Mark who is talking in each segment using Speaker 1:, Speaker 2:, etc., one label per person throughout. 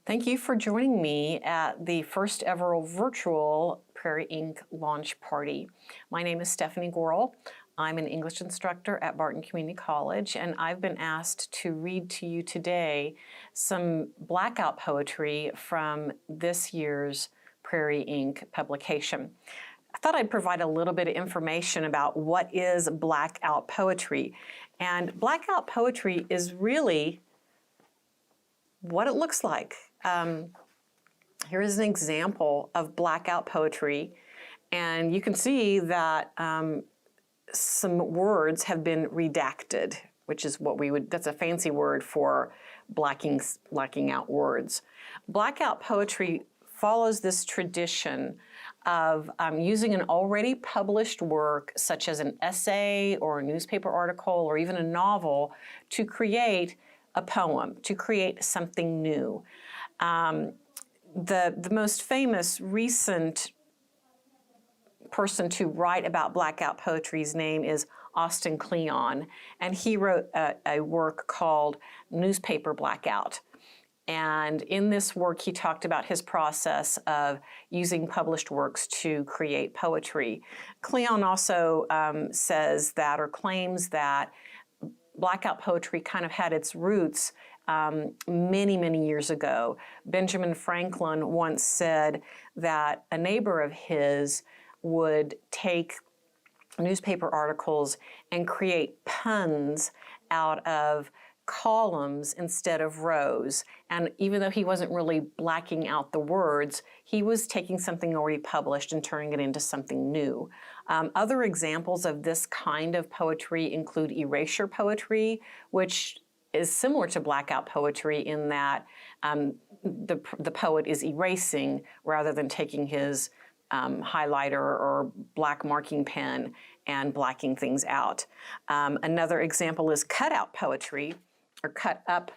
Speaker 1: Thank you for joining me at the first ever virtual Prairie Ink launch party. My name is Stephannie Goerl. I'm an English instructor at Barton Community College, and I've been asked to read to you today some Blackout poetry from this year's Prairie Ink publication. I thought I'd provide a little bit of information about what is Blackout poetry. And Blackout poetry is really what it looks like. Here is an example of Blackout poetry, and you can see that some words have been redacted, which is what that's a fancy word for blacking out words. Blackout poetry follows this tradition of using an already published work, such as an essay or a newspaper article or even a novel, to create a poem, to create something new. The most famous recent person to write about Blackout poetry's name is Austin Kleon, and he wrote a work called Newspaper Blackout. And in this work, he talked about his process of using published works to create poetry. Kleon also says that, or claims that, Blackout poetry kind of had its roots many years ago. Benjamin Franklin once said that a neighbor of his would take newspaper articles and create puns out of columns instead of rows. And even though he wasn't really blacking out the words, he was taking something already published and turning it into something new. Other examples of this kind of poetry include erasure poetry, which is similar to Blackout poetry in that the poet is erasing rather than taking his highlighter or black marking pen and blacking things out. Another example is cutout poetry, or cut up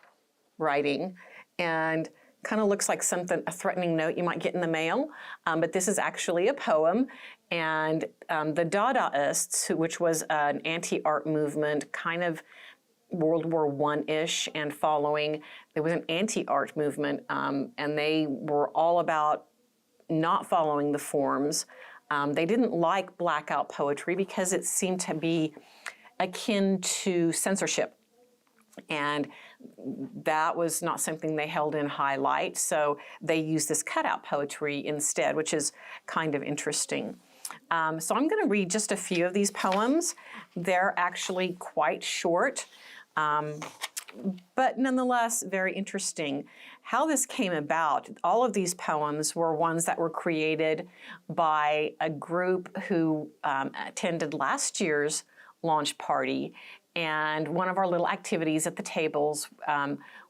Speaker 1: writing, and kind of looks like a threatening note you might get in the mail, but this is actually a poem. And the Dadaists, which was an anti-art movement, kind of World War I-ish and following, there was an anti-art movement, and they were all about not following the forms. They didn't like Blackout poetry because it seemed to be akin to censorship. And that was not something they held in high light, so they used this cutout poetry instead, which is kind of interesting. So I'm going to read just a few of these poems. They're actually quite short, but nonetheless very interesting. How this came about, all of these poems were ones that were created by a group who attended last year's launch party. And one of our little activities at the tables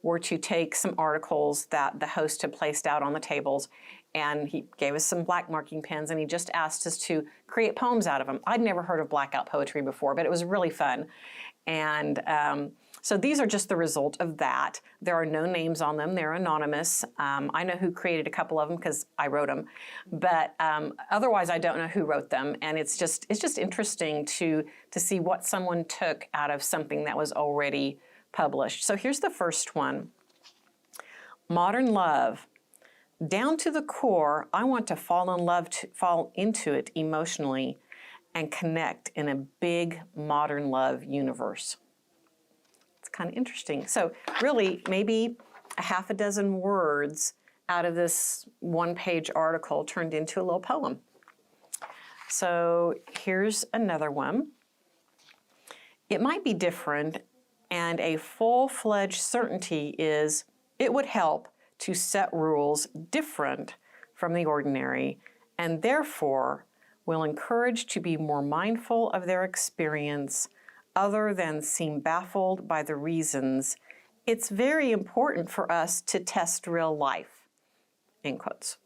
Speaker 1: were to take some articles that the host had placed out on the tables, and he gave us some black marking pens, and he just asked us to create poems out of them. I'd never heard of Blackout poetry before, but it was really fun. And so these are just the result of that. There are no names on them. They're anonymous. I know who created a couple of them because I wrote them, but otherwise I don't know who wrote them. And it's just interesting to see what someone took out of something that was already published. So here's the first one. Modern love. Down to the core, I want to fall into it emotionally and connect in a big modern love universe. It's kind of interesting. So really, maybe a half a dozen words out of this one-page article turned into a little poem. So here's another one. It might be different, and a full-fledged certainty is it would help to set rules different from the ordinary, and therefore will encourage to be more mindful of their experience other than seem baffled by the reasons. It's very important for us to test real life, end quotes.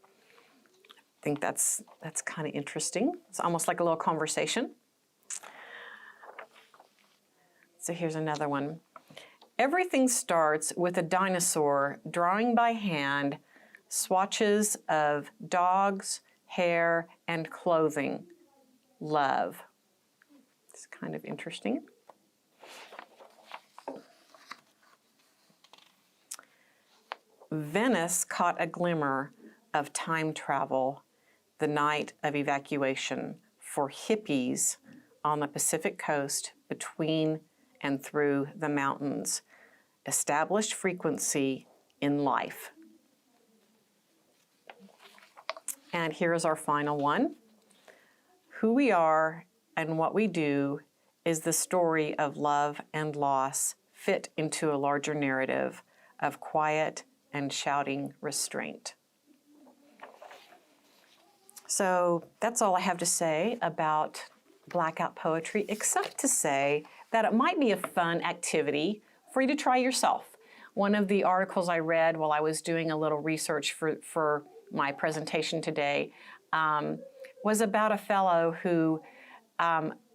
Speaker 1: I think that's kind of interesting. It's almost like a little conversation. So here's another one. Everything starts with a dinosaur drawing by hand swatches of dogs, hair, and clothing. Love. It's kind of interesting. Venice caught a glimmer of time travel the night of evacuation for hippies on the Pacific coast between and through the mountains. Established frequency in life. And here is our final one. Who we are and what we do is the story of love and loss fit into a larger narrative of quiet and shouting restraint. So that's all I have to say about Blackout poetry, except to say that it might be a fun activity for you to try yourself. One of the articles I read while I was doing a little research for my presentation today was about a fellow who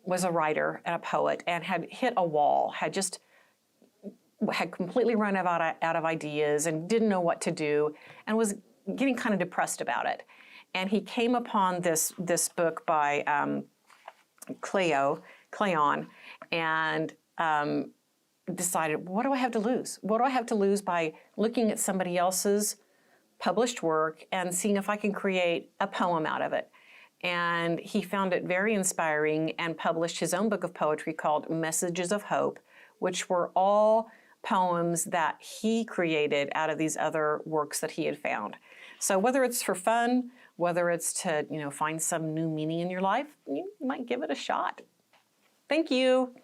Speaker 1: was a writer and a poet and had hit a wall, had completely run out of ideas and didn't know what to do and was getting kind of depressed about it. And he came upon this book by Cleon and decided, what do I have to lose? What do I have to lose by looking at somebody else's published work and seeing if I can create a poem out of it? And he found it very inspiring and published his own book of poetry called Messages of Hope, which were all poems that he created out of these other works that he had found. So whether it's for fun, whether it's to find some new meaning in your life, you might give it a shot. Thank you.